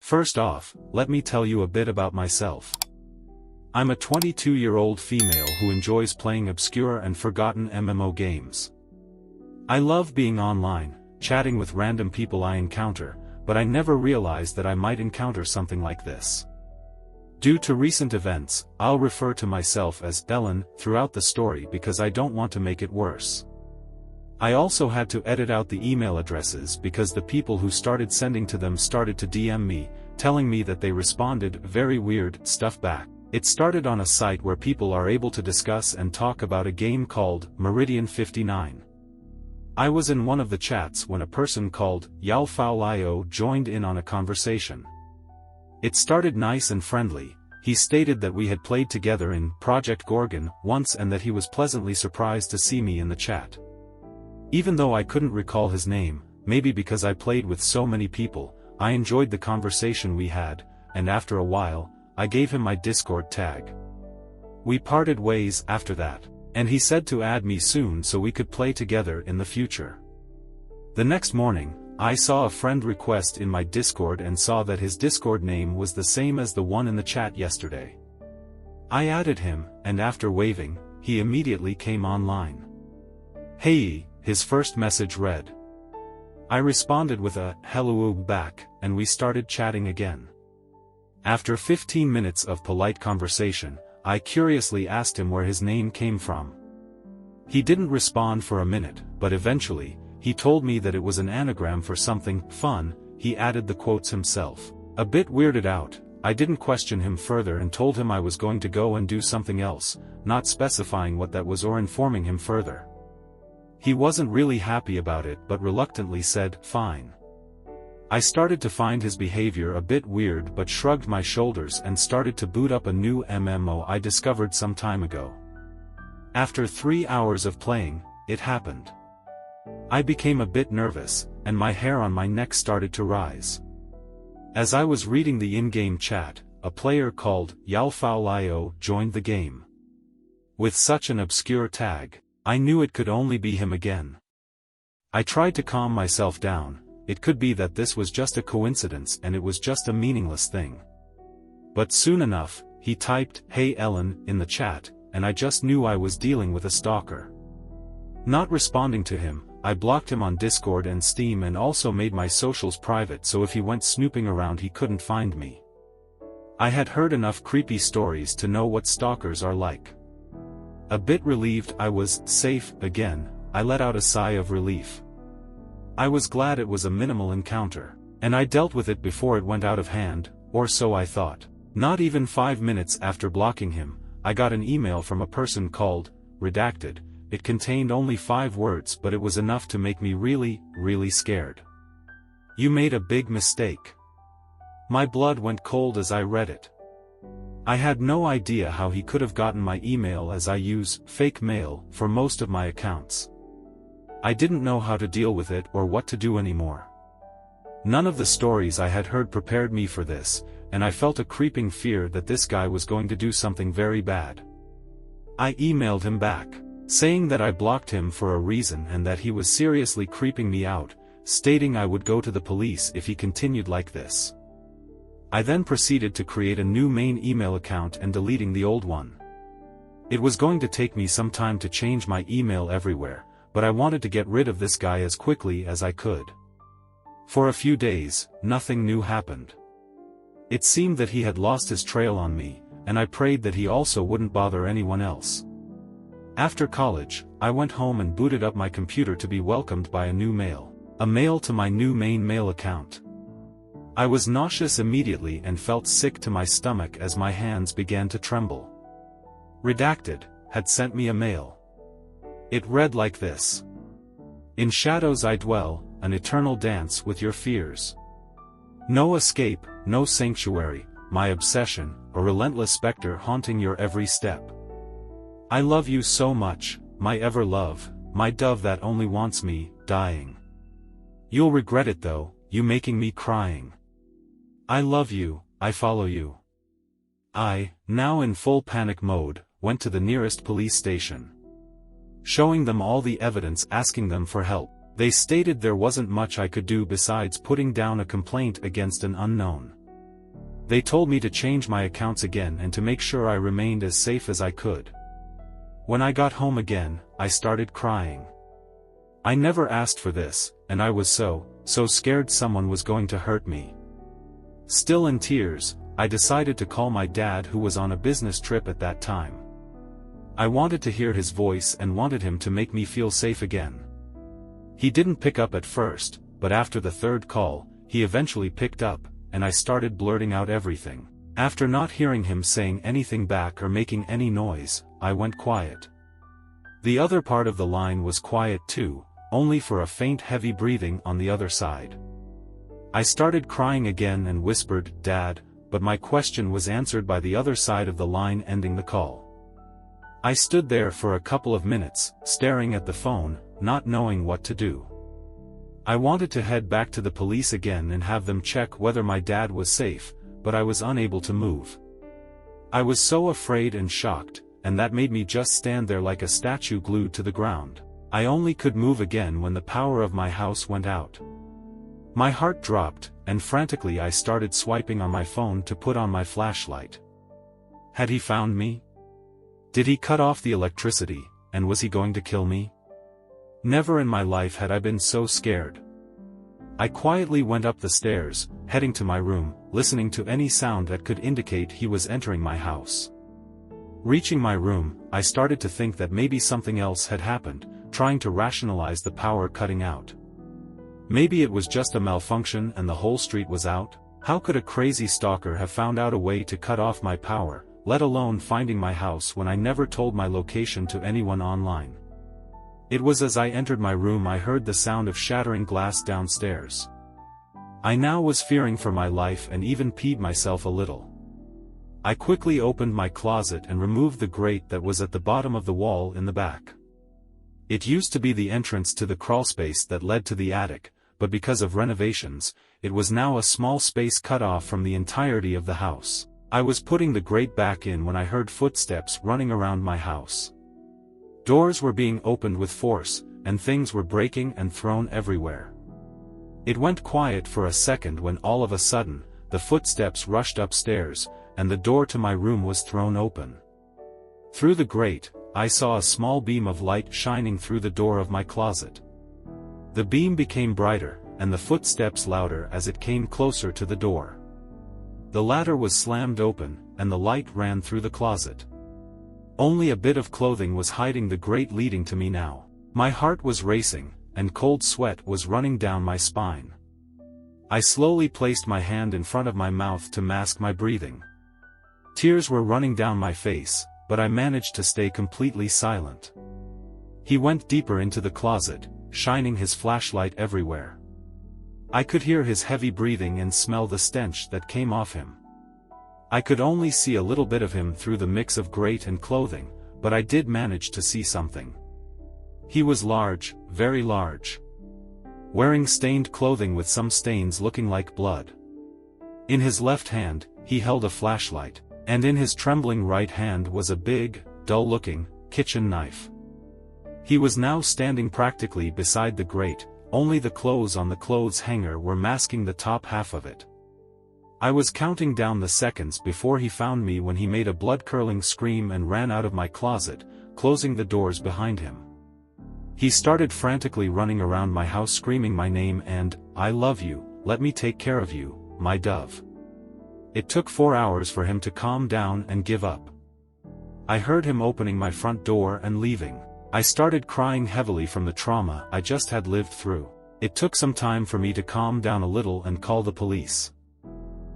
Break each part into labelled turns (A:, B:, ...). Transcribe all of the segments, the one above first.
A: First off, let me tell you a bit about myself. I'm a 22-year-old female who enjoys playing obscure and forgotten MMO games. I love being online, chatting with random people I encounter, but I never realized that I might encounter something like this. Due to recent events, I'll refer to myself as Ellen throughout the story because I don't want to make it worse. I also had to edit out the email addresses because the people who started sending to them started to DM me, telling me that they responded very weird stuff back. It started on a site where people are able to discuss and talk about a game called Meridian 59. I was in one of the chats when a person called Yalfaolio joined in on a conversation. It started nice and friendly. He stated that we had played together in Project Gorgon once and that he was pleasantly surprised to see me in the chat. Even though I couldn't recall his name, maybe because I played with so many people, I enjoyed the conversation we had, and after a while, I gave him my Discord tag. We parted ways after that, and he said to add me soon so we could play together in the future. The next morning, I saw a friend request in my Discord and saw that his Discord name was the same as the one in the chat yesterday. I added him, and after waving, he immediately came online. "Hey," his first message read. I responded with a hello back, and we started chatting again. After 15 minutes of polite conversation, I curiously asked him where his name came from. He didn't respond for a minute, but eventually, he told me that it was an anagram for something fun. He added the quotes himself. A bit weirded out, I didn't question him further and told him I was going to go and do something else, not specifying what that was or informing him further. He wasn't really happy about it but reluctantly said, "Fine." I started to find his behavior a bit weird but shrugged my shoulders and started to boot up a new MMO I discovered some time ago. After 3 hours of playing, it happened. I became a bit nervous, and my hair on my neck started to rise. As I was reading the in-game chat, a player called Yalfaolio joined the game. With such an obscure tag, I knew it could only be him again. I tried to calm myself down. It could be that this was just a coincidence and it was just a meaningless thing. But soon enough, he typed, "Hey Ellen," in the chat, and I just knew I was dealing with a stalker. Not responding to him, I blocked him on Discord and Steam and also made my socials private so if he went snooping around he couldn't find me. I had heard enough creepy stories to know what stalkers are like. A bit relieved I was safe again, I let out a sigh of relief. I was glad it was a minimal encounter, and I dealt with it before it went out of hand, or so I thought. Not even 5 minutes after blocking him, I got an email from a person called Redacted. It contained only 5 words but it was enough to make me really scared. "You made a big mistake." My blood went cold as I read it. I had no idea how he could have gotten my email as I use fake mail for most of my accounts. I didn't know how to deal with it or what to do anymore. None of the stories I had heard prepared me for this, and I felt a creeping fear that this guy was going to do something very bad. I emailed him back, saying that I blocked him for a reason and that he was seriously creeping me out, stating I would go to the police if he continued like this. I then proceeded to create a new main email account and deleting the old one. It was going to take me some time to change my email everywhere, but I wanted to get rid of this guy as quickly as I could. For a few days, nothing new happened. It seemed that he had lost his trail on me, and I prayed that he also wouldn't bother anyone else. After college, I went home and booted up my computer to be welcomed by a new mail. A mail to my new main mail account. I was nauseous immediately and felt sick to my stomach as my hands began to tremble. Redacted had sent me a mail. It read like this. "In shadows I dwell, an eternal dance with your fears. No escape, no sanctuary, my obsession, a relentless specter haunting your every step. I love you so much, my ever love, my dove that only wants me, dying. You'll regret it though, you making me crying. I love you, I follow you." I, now in full panic mode, went to the nearest police station. Showing them all the evidence, asking them for help, they stated there wasn't much I could do besides putting down a complaint against an unknown. They told me to change my accounts again and to make sure I remained as safe as I could. When I got home again, I started crying. I never asked for this, and I was so scared someone was going to hurt me. Still in tears, I decided to call my dad, who was on a business trip at that time. I wanted to hear his voice and wanted him to make me feel safe again. He didn't pick up at first, but after the third call, he eventually picked up, and I started blurting out everything. After not hearing him saying anything back or making any noise, I went quiet. The other part of the line was quiet too, only for a faint heavy breathing on the other side. I started crying again and whispered, "Dad," but my question was answered by the other side of the line, ending the call. I stood there for a couple of minutes, staring at the phone, not knowing what to do. I wanted to head back to the police again and have them check whether my dad was safe, but I was unable to move. I was so afraid and shocked, and that made me just stand there like a statue glued to the ground. I only could move again when the power of my house went out. My heart dropped, and frantically I started swiping on my phone to put on my flashlight. Had he found me? Did he cut off the electricity, and was he going to kill me? Never in my life had I been so scared. I quietly went up the stairs, heading to my room, listening to any sound that could indicate he was entering my house. Reaching my room, I started to think that maybe something else had happened, trying to rationalize the power cutting out. Maybe it was just a malfunction and the whole street was out. How could a crazy stalker have found out a way to cut off my power, let alone finding my house when I never told my location to anyone online? It was as I entered my room I heard the sound of shattering glass downstairs. I now was fearing for my life and even peed myself a little. I quickly opened my closet and removed the grate that was at the bottom of the wall in the back. It used to be the entrance to the crawlspace that led to the attic, but because of renovations, it was now a small space cut off from the entirety of the house. I was putting the grate back in when I heard footsteps running around my house. Doors were being opened with force, and things were breaking and thrown everywhere. It went quiet for a second when all of a sudden, the footsteps rushed upstairs, and the door to my room was thrown open. Through the grate, I saw a small beam of light shining through the door of my closet. The beam became brighter, and the footsteps louder as it came closer to the door. The latter was slammed open, and the light ran through the closet. Only a bit of clothing was hiding the grate leading to me now. My heart was racing, and cold sweat was running down my spine. I slowly placed my hand in front of my mouth to mask my breathing. Tears were running down my face, but I managed to stay completely silent. He went deeper into the closet, shining his flashlight everywhere. I could hear his heavy breathing and smell the stench that came off him. I could only see a little bit of him through the mix of grate and clothing, but I did manage to see something. He was large, very large. Wearing stained clothing with some stains looking like blood. In his left hand, he held a flashlight, and in his trembling right hand was a big, dull-looking, kitchen knife. He was now standing practically beside the grate, only the clothes on the clothes hanger were masking the top half of it. I was counting down the seconds before he found me when he made a blood-curdling scream and ran out of my closet, closing the doors behind him. He started frantically running around my house screaming my name and, "I love you, let me take care of you, my dove." It took 4 hours for him to calm down and give up. I heard him opening my front door and leaving. I started crying heavily from the trauma I just had lived through. It took some time for me to calm down a little and call the police.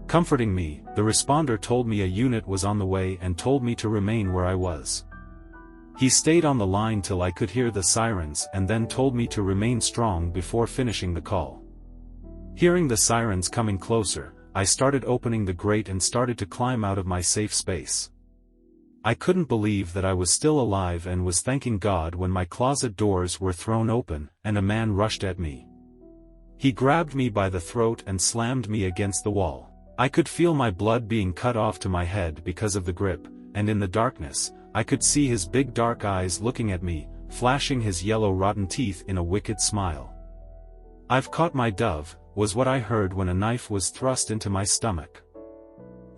A: Comforting me, the responder told me a unit was on the way and told me to remain where I was. He stayed on the line till I could hear the sirens and then told me to remain strong before finishing the call. Hearing the sirens coming closer, I started opening the grate and started to climb out of my safe space. I couldn't believe that I was still alive and was thanking God when my closet doors were thrown open, and a man rushed at me. He grabbed me by the throat and slammed me against the wall. I could feel my blood being cut off to my head because of the grip, and in the darkness, I could see his big dark eyes looking at me, flashing his yellow rotten teeth in a wicked smile. "I've caught my dove," was what I heard when a knife was thrust into my stomach.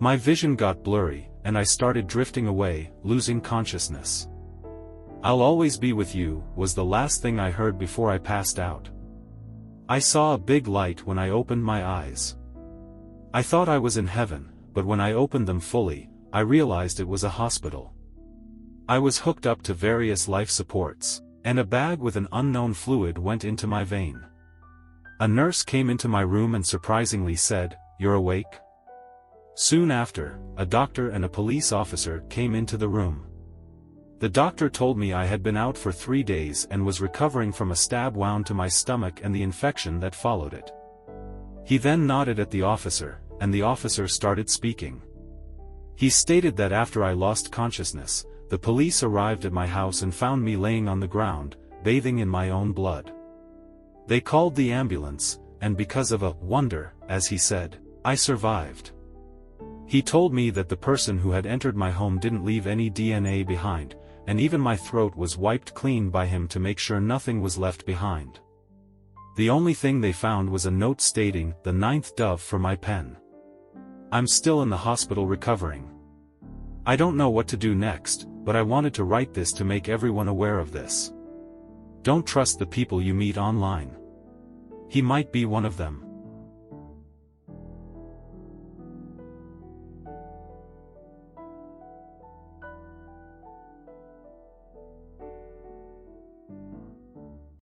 A: My vision got blurry, and I started drifting away, losing consciousness. "I'll always be with you," was the last thing I heard before I passed out. I saw a big light when I opened my eyes. I thought I was in heaven, but when I opened them fully, I realized it was a hospital. I was hooked up to various life supports, and a bag with an unknown fluid went into my vein. A nurse came into my room and surprisingly said, "You're awake?" Soon after, a doctor and a police officer came into the room. The doctor told me I had been out for 3 days and was recovering from a stab wound to my stomach and the infection that followed it. He then nodded at the officer, and the officer started speaking. He stated that after I lost consciousness, the police arrived at my house and found me laying on the ground, bathing in my own blood. They called the ambulance, and because of a wonder, as he said, I survived. He told me that the person who had entered my home didn't leave any DNA behind, and even my throat was wiped clean by him to make sure nothing was left behind. The only thing they found was a note stating, "The 9th dove for my pen." I'm still in the hospital recovering. I don't know what to do next, but I wanted to write this to make everyone aware of this. Don't trust the people you meet online. He might be one of them.